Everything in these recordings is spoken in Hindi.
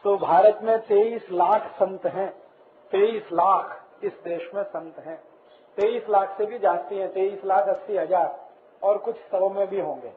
तो भारत में 23 लाख संत हैं। 23 लाख इस देश में संत हैं। 23 लाख से भी जाती है, 23,80,000 और कुछ 100 में भी होंगे।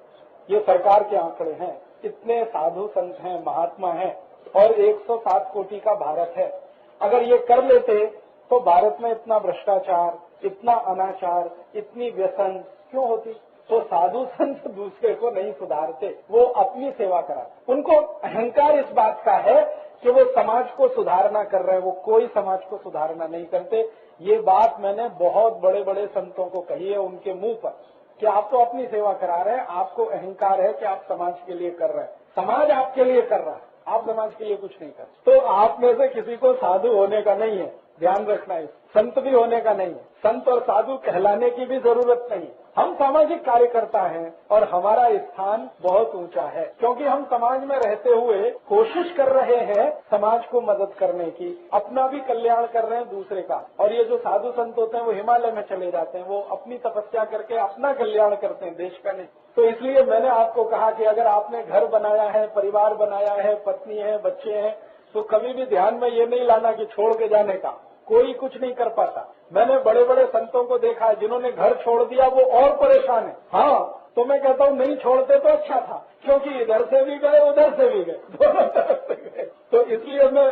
ये सरकार के आंकड़े हैं। इतने साधु संत हैं, महात्मा हैं और 107 कोटि का भारत है। अगर ये कर लेते तो भारत में इतना भ्रष्टाचार, इतना अनाचार, इतनी व्यसन क्यों होती? तो साधु संत दूसरे को नहीं सुधारते, वो अपनी सेवा कराते। उनको अहंकार इस बात का है कि वो समाज को सुधारना कर रहे हैं, वो कोई समाज को सुधारना नहीं करते। ये बात मैंने बहुत बड़े बड़े संतों को कही है उनके मुंह पर कि आप तो अपनी सेवा करा रहे हैं, आपको अहंकार है कि आप समाज के लिए कर रहे हैं। समाज आपके लिए कर रहा है, आप समाज के लिए कुछ नहीं कर। तो आप में से किसी को साधु होने का नहीं है, ध्यान रखना है। संत भी होने का नहीं है, संत और साधु कहलाने की भी जरूरत नहीं। हम सामाजिक कार्यकर्ता हैं और हमारा स्थान बहुत ऊंचा है, क्योंकि हम समाज में रहते हुए कोशिश कर रहे हैं समाज को मदद करने की, अपना भी कल्याण कर रहे हैं दूसरे का। और ये जो साधु संत होते हैं वो हिमालय में चले जाते हैं, वो अपनी तपस्या करके अपना कल्याण करते हैं, देश का नहीं। तो इसलिए मैंने आपको कहा कि अगर आपने घर बनाया है, परिवार बनाया है, पत्नी है, बच्चे हैं, तो कभी भी ध्यान में ये नहीं लाना कि छोड़ के जाने का। कोई कुछ नहीं कर पाता। मैंने बड़े बड़े संतों को देखा है जिन्होंने घर छोड़ दिया, वो और परेशान है। हाँ, तो मैं कहता हूँ नहीं छोड़ते तो अच्छा था, क्योंकि इधर से भी गए उधर से भी गए, दोनों तरफ से गए। तो इसलिए मैं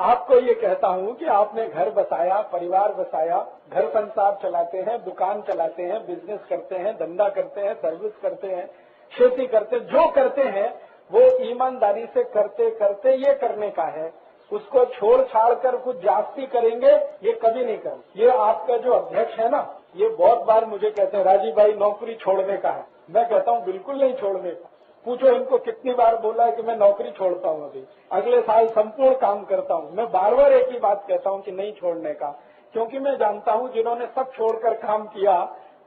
आपको ये कहता हूँ कि आपने घर बसाया, परिवार बसाया, घर संसार चलाते हैं, दुकान चलाते हैं, बिजनेस करते हैं, धंधा करते हैं, सर्विस करते हैं, खेती करते हैं, जो करते हैं वो ईमानदारी से करते करते ये करने का है। उसको छोड़ छाड़ कर कुछ जास्ती करेंगे, ये कभी नहीं करेंगे। ये आपका जो अध्यक्ष है ना, ये बहुत बार मुझे कहते हैं राजीव भाई नौकरी छोड़ने का है। मैं कहता हूँ बिल्कुल नहीं छोड़ने का। पूछो इनको कितनी बार बोला है कि मैं नौकरी छोड़ता हूँ, अभी अगले साल संपूर्ण काम करता हूँ। मैं बार बार एक ही बात कहता हूँ कि नहीं छोड़ने का, क्योंकि मैं जानता हूँ जिन्होंने सब छोड़कर काम किया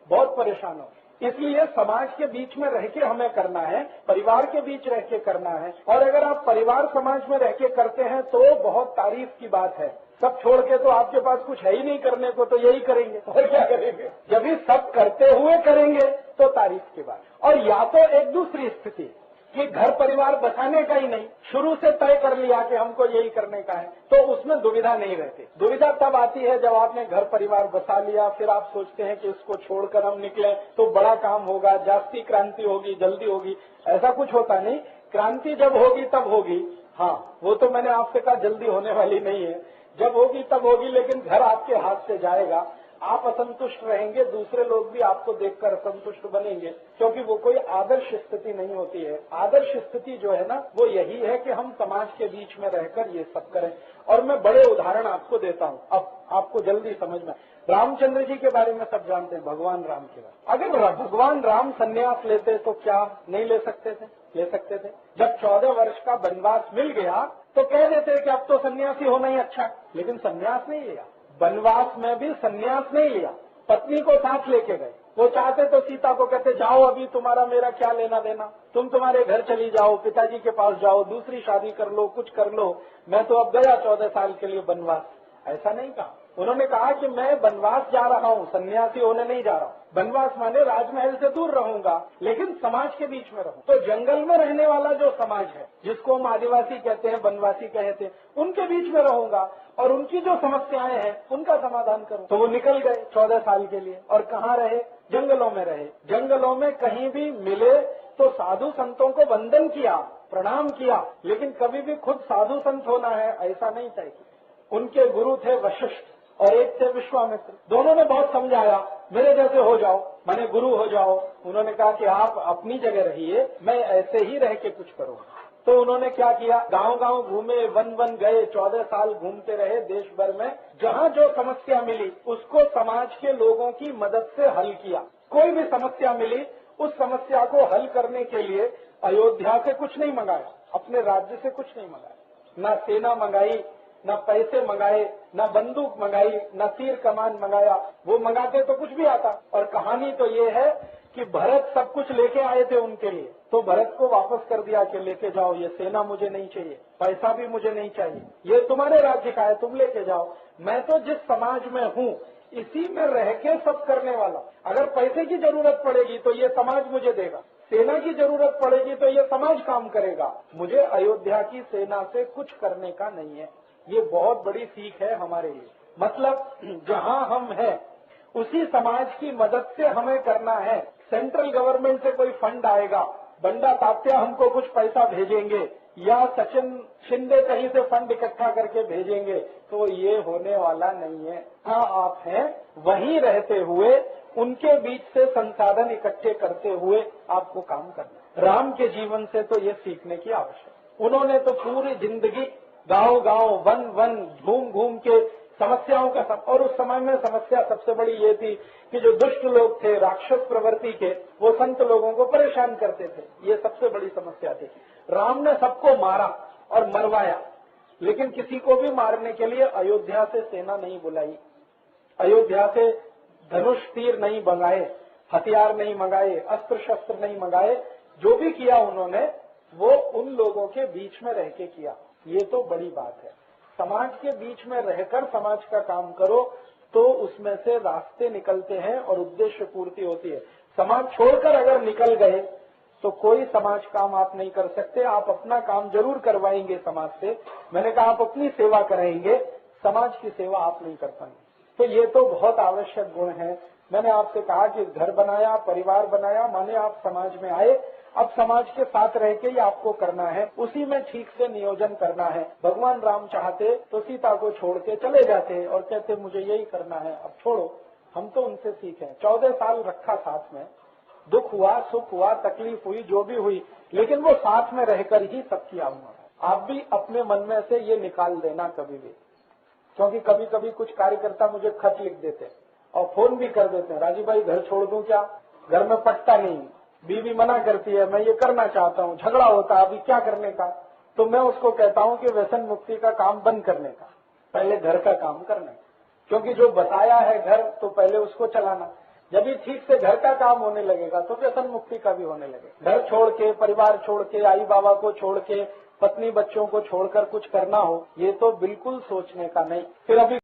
बहुत परेशान हो। इसलिए समाज के बीच में रह के हमें करना है, परिवार के बीच रह के करना है। और अगर आप परिवार समाज में रह के करते हैं तो बहुत तारीफ की बात है। सब छोड़ के तो आपके पास कुछ है ही नहीं करने को, तो यही करेंगे और क्या करेंगे। जब भी सब करते हुए करेंगे तो तारीफ की बात। और या तो एक दूसरी स्थिति कि घर परिवार बसाने का ही नहीं, शुरू से तय कर लिया कि हमको यही करने का है, तो उसमें दुविधा नहीं रहती। दुविधा तब आती है जब आपने घर परिवार बसा लिया, फिर आप सोचते हैं कि इसको छोड़कर हम निकले तो बड़ा काम होगा, जास्ती क्रांति होगी, जल्दी होगी। ऐसा कुछ होता नहीं। क्रांति जब होगी तब होगी। हाँ, वो तो मैंने आपसे कहा जल्दी होने वाली नहीं है, जब होगी तब होगी, लेकिन घर आपके हाथ से जाएगा। आप असंतुष्ट रहेंगे, दूसरे लोग भी आपको देखकर असंतुष्ट बनेंगे, क्योंकि वो कोई आदर्श स्थिति नहीं होती है। आदर्श स्थिति जो है ना, वो यही है कि हम समाज के बीच में रहकर ये सब करें। और मैं बड़े उदाहरण आपको देता हूँ, अब आपको जल्दी समझ में। रामचंद्र जी के बारे में सब जानते हैं, भगवान राम के बारे। अगर भगवान राम संन्यास लेते तो क्या नहीं ले सकते थे? ले सकते थे। जब 14 वर्ष का वनवास मिल गया तो कह देते कि अब तो सन्यासी होना ही अच्छा, लेकिन सन्यास नहीं लिया। वनवास में भी सन्यास नहीं लिया, पत्नी को साथ लेके गए। वो चाहते तो सीता को कहते जाओ, अभी तुम्हारा मेरा क्या लेना देना, तुम तुम्हारे घर चली जाओ, पिताजी के पास जाओ, दूसरी शादी कर लो, कुछ कर लो, मैं तो अब गया 14 साल के लिए वनवास। ऐसा नहीं कहा। उन्होंने कहा कि मैं वनवास जा रहा हूँ, सन्यासी होने नहीं जा रहा हूँ। वनवास माने राजमहल से दूर रहूंगा, लेकिन समाज के बीच में रहूं। तो जंगल में रहने वाला जो समाज है, जिसको हम आदिवासी कहते हैं, वनवासी कहते हैं, उनके बीच में रहूंगा और उनकी जो समस्याएं हैं उनका समाधान करूं। तो वो निकल गए 14 साल के लिए। और कहाँ रहे? जंगलों में रहे। जंगलों में कहीं भी मिले तो साधु संतों को वंदन किया, प्रणाम किया, लेकिन कभी भी खुद साधु संत होना है ऐसा नहीं चाहिए। उनके गुरु थे वशिष्ठ और एक थे विश्वामित्र। दोनों ने बहुत समझाया, मेरे जैसे हो जाओ, माने गुरु हो जाओ। उन्होंने कहा कि आप अपनी जगह रहिए, मैं ऐसे ही रह के कुछ करूंगा। तो उन्होंने क्या किया, गांव गांव घूमे, वन वन गए, 14 साल घूमते रहे देश भर में। जहां जो समस्या मिली उसको समाज के लोगों की मदद से हल किया। कोई भी समस्या मिली, उस समस्या को हल करने के लिए अयोध्या से कुछ नहीं मंगाया, अपने राज्य से कुछ नहीं मंगाया, न सेना मंगाई, न पैसे मंगाए, न बंदूक मंगाई, न तीर कमान मंगाया। वो मंगाते तो कुछ भी आता। और कहानी तो ये है कि भरत सब कुछ लेके आए थे उनके लिए, तो भरत को वापस कर दिया कि लेके जाओ, ये सेना मुझे नहीं चाहिए, पैसा भी मुझे नहीं चाहिए, ये तुम्हारे राज्य का है, तुम लेके जाओ। मैं तो जिस समाज में हूँ इसी में रह के सब करने वाला। अगर पैसे की जरूरत पड़ेगी तो ये समाज मुझे देगा, सेना की जरूरत पड़ेगी तो ये समाज काम करेगा। मुझे अयोध्या की सेना से कुछ करने का नहीं है। ये बहुत बड़ी सीख है हमारे लिए। मतलब जहां हम हैं उसी समाज की मदद से हमें करना है। सेंट्रल गवर्नमेंट से कोई फंड आएगा, बंडा तात्या हमको कुछ पैसा भेजेंगे या सचिन शिंदे कहीं से फंड इकट्ठा करके भेजेंगे, तो ये होने वाला नहीं है। हाँ, आप हैं वहीं रहते हुए उनके बीच से संसाधन इकट्ठे करते हुए आपको काम करना। राम के जीवन से तो ये सीखने की आवश्यकता। उन्होंने तो पूरी जिंदगी गांव गांव वन वन घूम घूम के समस्याओं का और उस समय में समस्या सबसे बड़ी ये थी कि जो दुष्ट लोग थे, राक्षस प्रवृत्ति के, वो संत लोगों को परेशान करते थे। ये सबसे बड़ी समस्या थी। राम ने सबको मारा और मरवाया, लेकिन किसी को भी मारने के लिए अयोध्या से सेना नहीं बुलाई, अयोध्या से धनुष तीर नहीं मंगाए, हथियार नहीं मंगाए, अस्त्र शस्त्र नहीं मंगाए। जो भी किया उन्होंने वो उन लोगों के बीच में रह के किया। ये तो बड़ी बात है। समाज के बीच में रहकर समाज का काम करो तो उसमें से रास्ते निकलते हैं और उद्देश्य पूर्ति होती है। समाज छोड़कर अगर निकल गए तो कोई समाज काम आप नहीं कर सकते। आप अपना काम जरूर करवाएंगे समाज से। मैंने कहा आप अपनी सेवा कराएंगे, समाज की सेवा आप नहीं कर पाएंगे। तो ये तो बहुत आवश्यक गुण है। मैंने आपसे कहा कि घर बनाया, परिवार बनाया, माने आप समाज में आए। अब समाज के साथ रह के ही आपको करना है, उसी में ठीक से नियोजन करना है। भगवान राम चाहते तो सीता को छोड़ के चले जाते और कहते मुझे यही करना है, अब छोड़ो। हम तो उनसे सीखे। 14 साल रखा साथ में, दुख हुआ, सुख हुआ, तकलीफ हुई, जो भी हुई, लेकिन वो साथ में रहकर ही सब किया हुआ। आप भी अपने मन में से ये निकाल देना कभी भी, क्योंकि कभी कभी कुछ कार्यकर्ता मुझे खत लिख देते और फोन भी कर देते हैं, राजीव भाई घर छोड़ दूं क्या, घर में पटता नहीं, बीवी मना करती है, मैं ये करना चाहता हूँ, झगड़ा होता है, अभी क्या करने का। तो मैं उसको कहता हूँ कि व्यसन मुक्ति का काम बंद करने का, पहले घर का काम करना, क्योंकि जो बताया है घर तो पहले उसको चलाना। जब भी ठीक से घर का काम होने लगेगा तो व्यसन मुक्ति का भी होने लगेगा। घर छोड़ के, परिवार छोड़ के, आई बाबा को छोड़ के, पत्नी बच्चों को छोड़कर कुछ करना हो, ये तो बिल्कुल सोचने का नहीं। फिर अभी